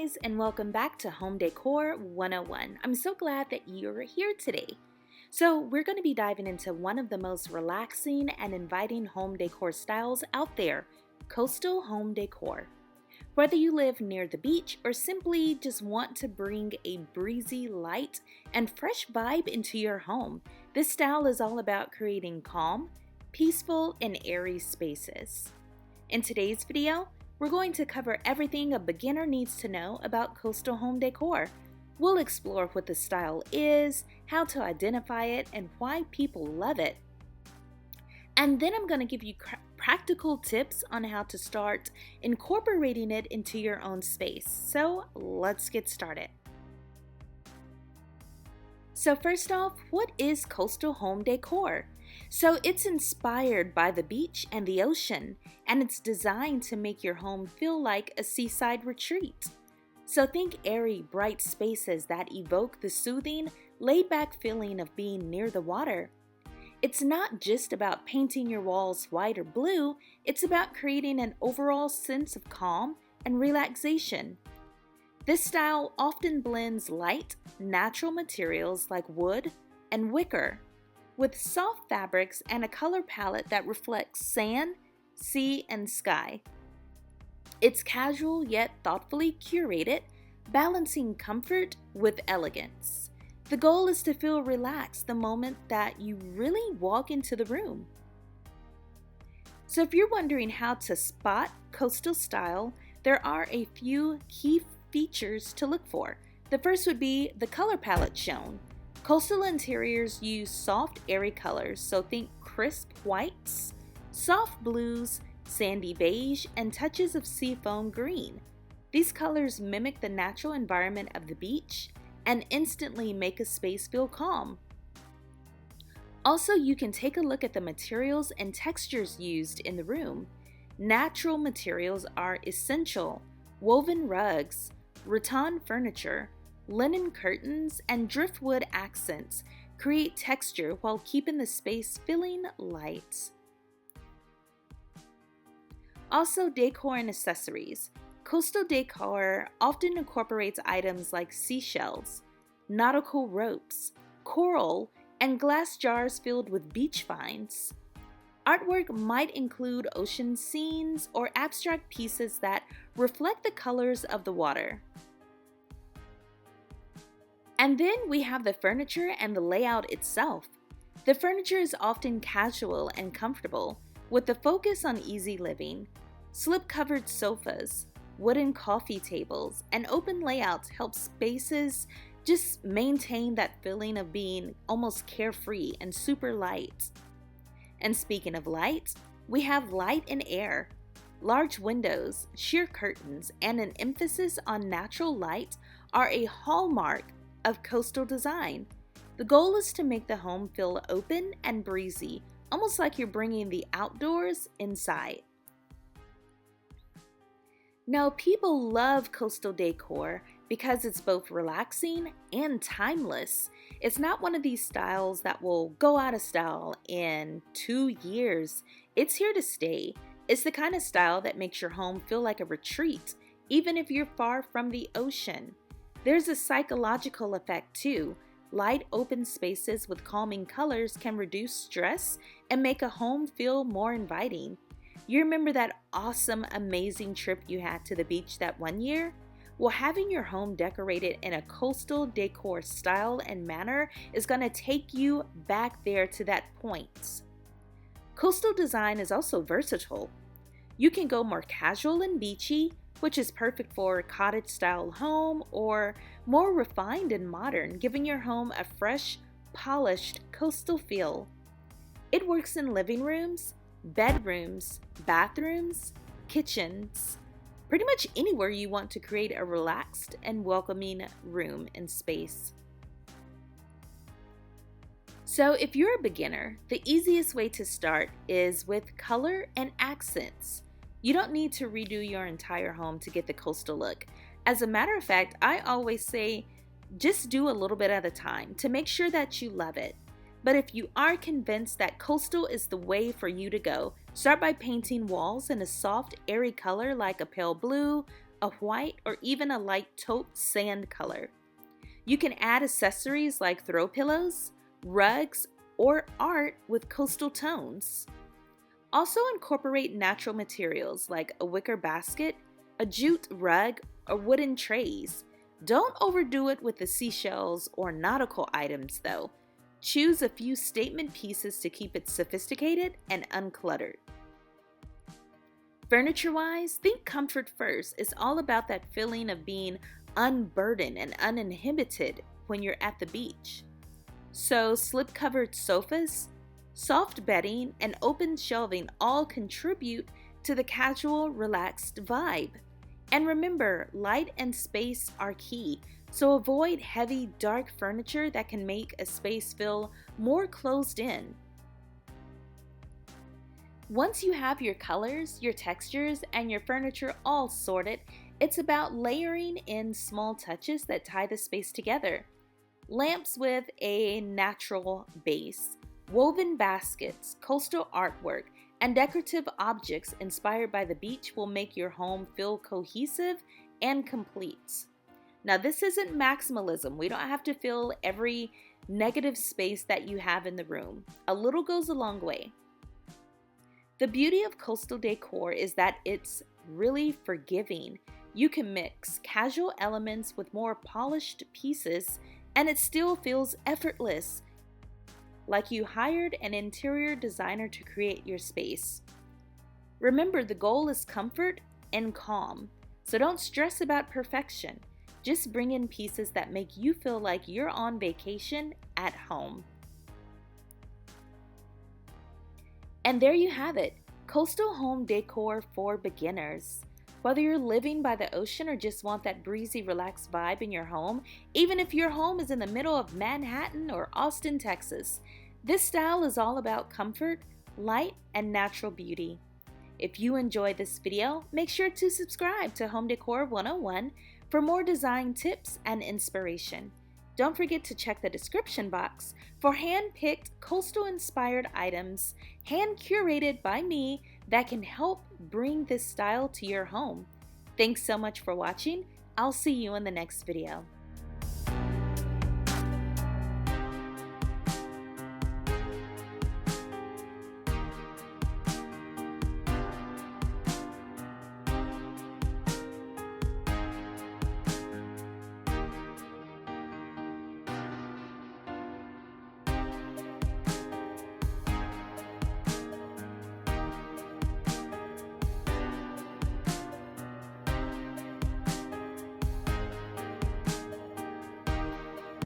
guys, and welcome back to Home Decor 101. I'm so glad that you're here today. So we're going to be diving into one of the most relaxing and inviting home decor styles out there, coastal home decor. Whether you live near the beach or simply just want to bring a breezy, light, and fresh vibe into your home, this style is all about creating calm, peaceful, and airy spaces. In today's video, we're going to cover everything a beginner needs to know about coastal home decor. We'll explore what the style is, how to identify it, and why people love it. And then I'm going to give you practical tips on how to start incorporating it into your own space. So let's get started. So first off, what is coastal home decor? So it's inspired by the beach and the ocean, and it's designed to make your home feel like a seaside retreat. So think airy, bright spaces that evoke the soothing, laid-back feeling of being near the water. It's not just about painting your walls white or blue, it's about creating an overall sense of calm and relaxation. This style often blends light, natural materials like wood and wicker, with soft fabrics and a color palette that reflects sand, sea, and sky. It's casual yet thoughtfully curated, balancing comfort with elegance. The goal is to feel relaxed the moment that you really walk into the room. So if you're wondering how to spot coastal style, there are a few key features to look for. The first would be the color palette shown. Coastal interiors use soft, airy colors, so think crisp whites, soft blues, sandy beige, and touches of seafoam green. These colors mimic the natural environment of the beach and instantly make a space feel calm. Also, you can take a look at the materials and textures used in the room. Natural materials are essential: woven rugs, rattan furniture, linen curtains, and driftwood accents create texture while keeping the space feeling light. Also, decor and accessories. Coastal decor often incorporates items like seashells, nautical ropes, coral, and glass jars filled with beach finds. Artwork might include ocean scenes or abstract pieces that reflect the colors of the water. And then we have the furniture and the layout itself. The furniture is often casual and comfortable, with the focus on easy living. Slip-covered sofas, wooden coffee tables, and open layouts help spaces just maintain that feeling of being almost carefree and super light. And speaking of light, we have light and air. Large windows, sheer curtains, and an emphasis on natural light are a hallmark of coastal design. The goal is to make the home feel open and breezy, almost like you're bringing the outdoors inside. Now, people love coastal decor because it's both relaxing and timeless. It's not one of these styles that will go out of style in 2 years. It's here to stay. It's the kind of style that makes your home feel like a retreat, even if you're far from the ocean. There's a psychological effect too. Light, open spaces with calming colors can reduce stress and make a home feel more inviting. You remember that awesome, amazing trip you had to the beach that one year? Well, having your home decorated in a coastal decor style and manner is going to take you back there to that point. Coastal design is also versatile. You can go more casual and beachy, which is perfect for a cottage-style home, or more refined and modern, giving your home a fresh, polished coastal feel. It works in living rooms, bedrooms, bathrooms, kitchens, pretty much anywhere you want to create a relaxed and welcoming room and space. So if you're a beginner, the easiest way to start is with color and accents. You don't need to redo your entire home to get the coastal look. As a matter of fact, I always say just do a little bit at a time to make sure that you love it. But if you are convinced that coastal is the way for you to go, start by painting walls in a soft, airy color like a pale blue, a white, or even a light taupe sand color. You can add accessories like throw pillows, rugs, or art with coastal tones. Also incorporate natural materials like a wicker basket, a jute rug, or wooden trays. Don't overdo it with the seashells or nautical items though. Choose a few statement pieces to keep it sophisticated and uncluttered. Furniture-wise, think comfort first. It's all about that feeling of being unburdened and uninhibited when you're at the beach. So slip-covered sofas, soft bedding, and open shelving all contribute to the casual, relaxed vibe. And remember, light and space are key, so avoid heavy, dark furniture that can make a space feel more closed in. Once you have your colors, your textures, and your furniture all sorted, it's about layering in small touches that tie the space together. Lamps with a natural base, woven baskets, coastal artwork, and decorative objects inspired by the beach will make your home feel cohesive and complete. Now, this isn't maximalism. We don't have to fill every negative space that you have in the room. A little goes a long way. The beauty of coastal decor is that it's really forgiving. You can mix casual elements with more polished pieces, and it still feels effortless, like you hired an interior designer to create your space. Remember, the goal is comfort and calm, so don't stress about perfection. Just bring in pieces that make you feel like you're on vacation at home. And there you have it, coastal home decor for beginners. Whether you're living by the ocean or just want that breezy, relaxed vibe in your home, even if your home is in the middle of Manhattan or Austin, Texas, this style is all about comfort, light, and natural beauty. If you enjoyed this video, make sure to subscribe to Home Decor 101 for more design tips and inspiration. Don't forget to check the description box for hand-picked coastal-inspired items, hand-curated by me, that can help bring this style to your home. Thanks so much for watching. I'll see you in the next video.